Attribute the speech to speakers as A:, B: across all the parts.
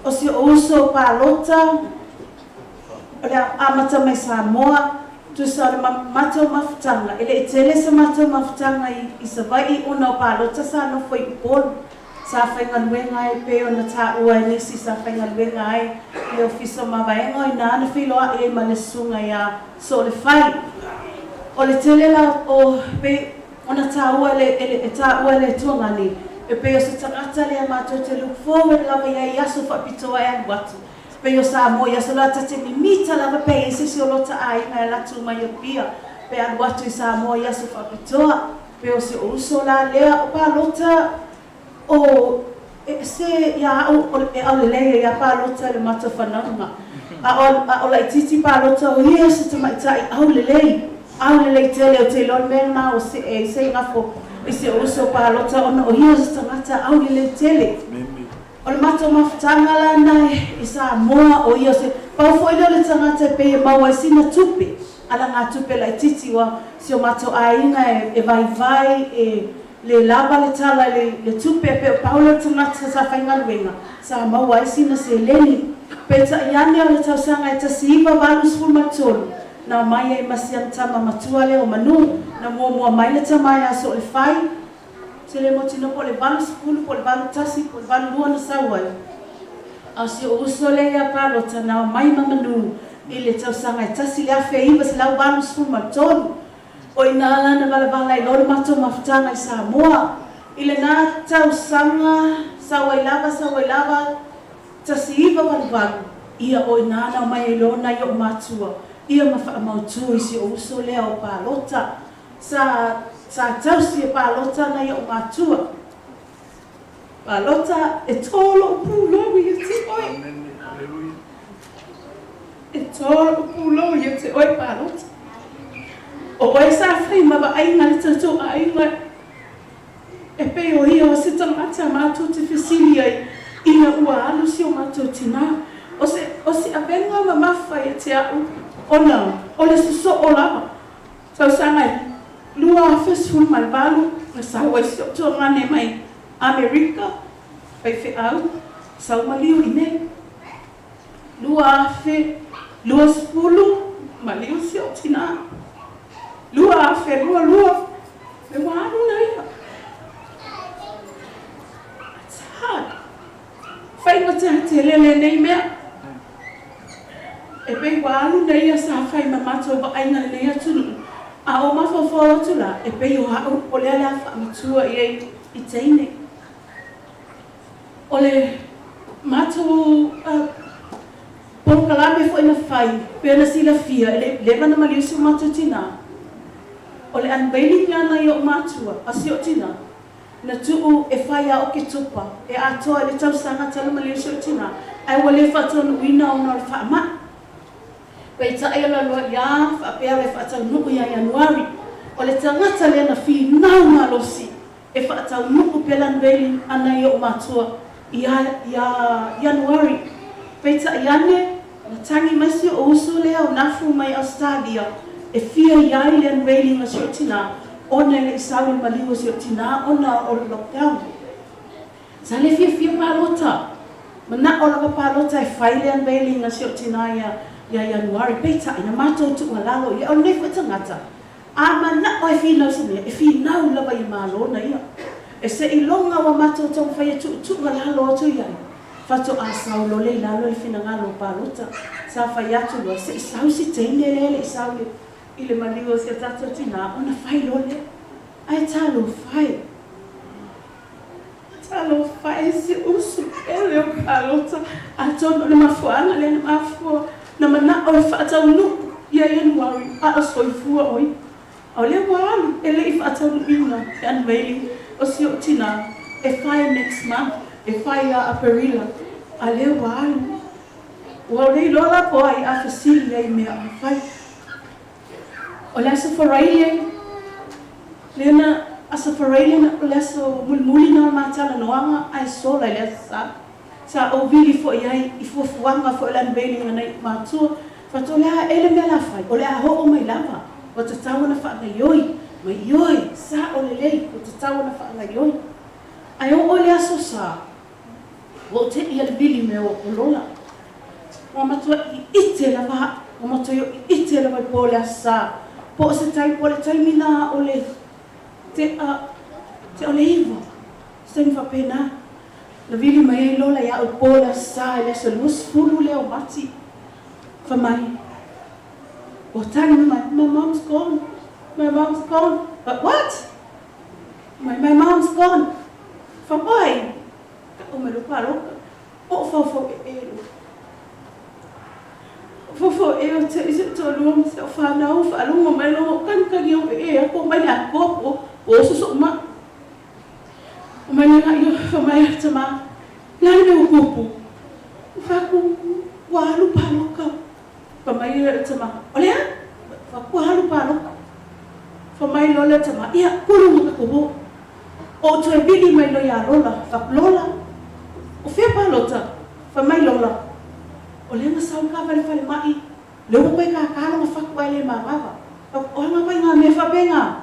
A: o si uso Palota o le amata mai Samoa tu sa mato mafutanga ele tele sa mato mafutanga I sa vai una Palota sa no foi pol sa fainga luenga e pe ona ta ua ni si sa fainga luenga e le ofisa mavaenga I na na filoa e malesunga ya so le fai o le tele la o pe ona ta ua le ta ua le tuangani e pe o se tangata le mato te look forward lava ia yaso fa pitoa e watu pe o sa mo yaso la ta te mimita lava pe e sisi o lota ai na la tu mai o pia pe an watu I sa mo yaso fa pitoa pe o se uso la lea o Palota o se ya o le lea ya Palota le mato whananga a o la titi Palota o hia se te maitai au le lei tele o te lon mena o se e se ngafo I se uso Palota ona o hia se tangata au le tele o le mato mafutanga lana I sa moa o hia se pau foi le tangata pe e maua sina tupe ala ngā tupe la titi wa se o mato ainga e vai e le lava le tala le tupe pe o paula tangata sa whainga luenga sa maua sina se leni pe ta iane o le tausanga e ta siiva walu sful matolu na mai e masian tama matua le o manu na mua mai le tama ya so le fai se le motino po le valu sfulu po le valu tasi po le valu lua na sawai a se o uso le ya Palota na mai mamanu I le tausanga e tasi le afe iwa se lau valu sfulu matolu o ina ala na vala I loro mato mafutanga I Samoa I le na tausanga sawai lava tasi iwa valu ia o ina ana mai e lona I o matua ia mawha mautu I si o uso lea o Palota sa tausi e Palota na I o matua Palota e tolo pulo I te oi e tolo pulo I te oi Palota o oi sa whai mawa ainga le tatu ainga e pe o ia o se tangata mātou te whesili ai ina ua alu si o mātou tina o se avenga ma mawhai e te au ona o le suso o lava tau sangai lua festival mai valu na sawa si o tonga ne mai Amerika pai fe au sau maliu ine lua spulu maliu si o tina lua me waru na ia it's hard fai mata lele nei mea e pe walu na ia sa fai mamato ba aina le ia tunu a o mafofo tula e pe o ha o le ala fa matua I teine o le mato por kalame fo ina fai pe na sila fia le mana maliu si mato tina o le unveiling lana I o matua a si o tina na tuu e fai a o ke tupa e atoa le tausanga tala maliu si o tina ai wale fatonu wina o nol fa ma Pei ta e la loa ia whapea le whaatau nuku ia Januari. O le tangata le na whi nau malosi e whaatau nuku pelan veli ana I o matua ia Januari. Pei ta iane na tangi masi o usu lea o nafu mai Australia e fia iai le veli na si o tina ona le isawi maliwa si o tina ona o le lockdown. Sa le fia Palota. Mana o la Palota e whai le veli na si o tina ia Januari peta ina mato tu malalo ia o nei fa tangata a mana o fi no sini e fi nau lava I malo na ia e se I longa wa mato tong fa tu malalo tu ia fa to asa lo le lalo I fina ngalo Palota sa fa ya tu lo se sau si tene le sau I le maligo se tato tina ona fai lo le ai talo fai se usu ele o Palota a tono le mafuanga le mafu na mana o whaatau nuku ia Januari a soifua oi o le walu ele I whaatau nuina e unveiling o si o tina e whai next month e whai a Perila a le walu o le lola po ai a whasili ai mea a whai o le asa wharaile leona asa wharaile na o le asa mulmuli na matala noanga ai sola le asa sa o vili fo iai I fuafuanga fo elan veiling ana I matua fato lea ele mea la fai o lea ho o mai lava o te tau na wha nga yoi sa o le lei o te tau na wha nga yoi ai o lea so sa o te ia le bili me o lola. O matua I ite la va, o matua I ite la vai pole asa. Po se tai pole tai mina o le te o le iwa. Se ni whapena. La bili mai lola ia o pole asa le se lus fulu le o mati. Whamai. O tani mai, my mom's gone. My mom's gone. But what? My mom's gone. Whamai. O me lupa roka. O fofo Fofo o te isi tolu se o whanau whalunga mai lo kankangi o ako mai na kopo o suso ma. O mai nga I o mai atama. Nani me o kopo. Whaku walu paloka. Whamai atama. Olea? Whaku walu paloka. Whamai lola atama. Ia kurunga kopo. O tu e bili mai lo ya lola. Whaku lola. O whea palota. Whamai lola. O le nga sau ka wale mai, le o koe ka kala nga whakua le marawa. O hanga koe ngā me whapenga.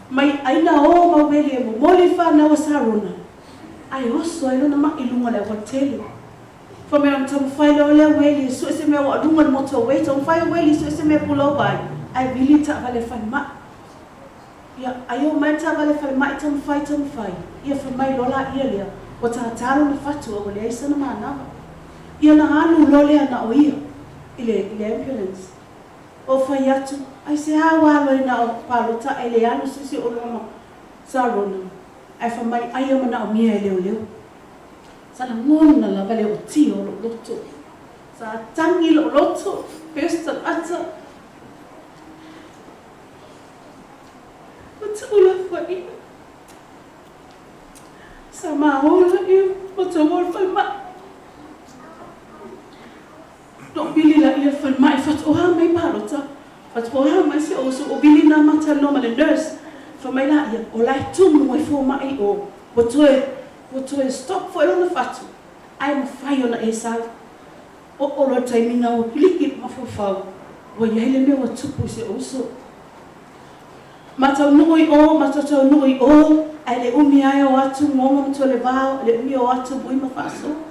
A: Mai aina o maweli e mo moli whanau a sarona. Ai oso e lona mai lunga le hoteli. Whamea ang tamu whaile o le weli, so e se mea wa lunga le moto wei, tamu whaile weli, so e se mea pulo wai. Ai vili ta wale whani mai. Ia, ai o mai ta wale whani mai, tamu whai. Ia whamai lola ia lea, o ta talo na whatua o le aisa na manawa. Ia na anu lole ana o ia, ile ambulance. O whai atu, ai se hawa alo na o Palota, ai le anu sisi o loma sarona. Ai whamai, ai o mana o mia e leo. Sana ngona la vale o ti o loto. Sa tangi lo loto, pesta ata. Ata ula whai. Sa maola ia, mata wol whai ma. Don't bili la ia whan mai what oha mai Palota. What oha mai se o so o bili na mata noma le nurse. Wha mai la ia o lai tumu e fo mai o. Wotoe stop fo e ona whatu. Ai ma whai ona e sau. O lo taimina o piliki ma fo whau. Wa ia hele mea wa tupu se o so. Matau nui o, matau nui o. Ai le umi ai o atu ngongo mto le vau. Le umi o atu bui ma whaso.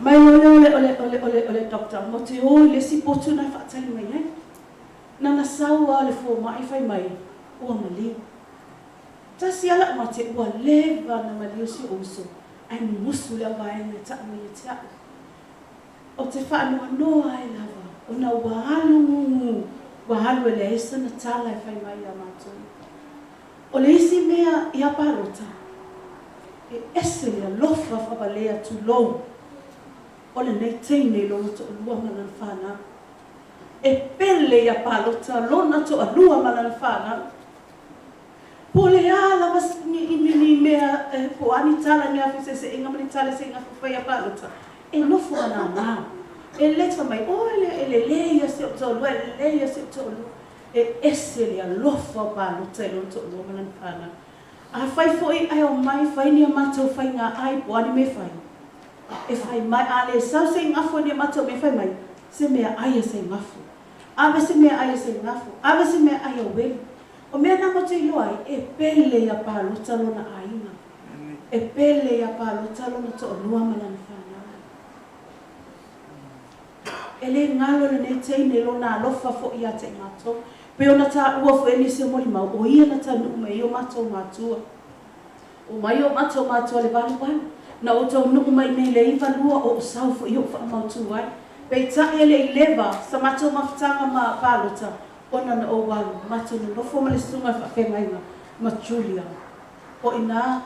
A: Mai ole doctor mo te o le si potu na whaatali mai ai. Nana saua le fo mai whai mai ua maliu. Tasi ala ma te ua leva na maliu si oso. Ai musu le awai me ta mai te au. O te whaanua noa ai lava. O na wahalu ele esa na tala e whai mai a mātou. O le isi mea I a Palota. E ese le alofa whapalea tu lou. O le nei teine lona to alua malana whana. E pele ia Palota lona to alua malana whana. Po le ala was ni mea po ani tala ni afi se inga mani tala se inga whai ia Palota. E nofo ana na. E leta mai o ele leia se o tolu, ele leia se o tolu. E ese le alofa Palota lona to alua malana whana. A whai foi ai o mai whai ni a matau whai ngā ai po ani me whai. E whai mai ale sau se ngafo ni matau me whai mai, se mea aia se ngafo. Awe se mea aia se ngafo, awe se mea aia weli. O mea namo te iloai, e pele ia Palota lona aina. E pele ia Palota lona to onua malana whanau. E le ngalo le ne teine lona alofa fo ia te ngato. Pe ona ta ua fo eni se Molimau, o ia na ta nume i o matau matua. O mai o matau matua le vali wani. Na o tau nuku mai nei le iwa lua o sau fo i o whaamautu ai. Pei tae le I lewa sa matau mawhitanga ma Palota. Ona na o walu, matau na nofo ma le sunga whawhengainga ma Julia. O ina,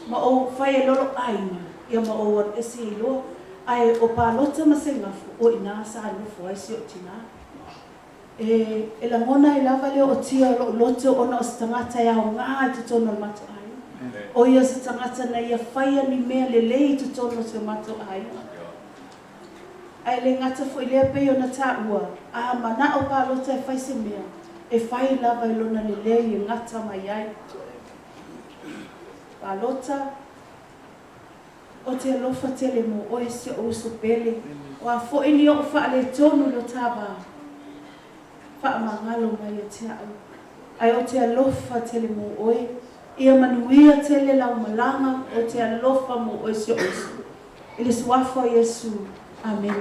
A: ma o whai e lolo aina, ia ma o wan esi I loa. Ai o Palota ma se ngafu, o ina sa nofo ai si o tina. E la ngona I lava leo o tia lo loto ona o sa tangata ia o ngā te tono matau ai. O ia se tangata na ia whaia ni mea le lei tu tono se matau ai. Ai le ngata fo I lea pei o na tā ua. A mana o Palota e whai se mea. E whai lava I lona le lei e ngata mai ai. Palota. O te alofa tele mo o e se o uso pele. O a fo ini o wha le tonu lo tawa. Wha mangalo mai e te au. Ai o te alofa tele mo oe. ia manuia tele lau malanga o te alofa mo oisio oisio. I le suafo Yesu. Amen.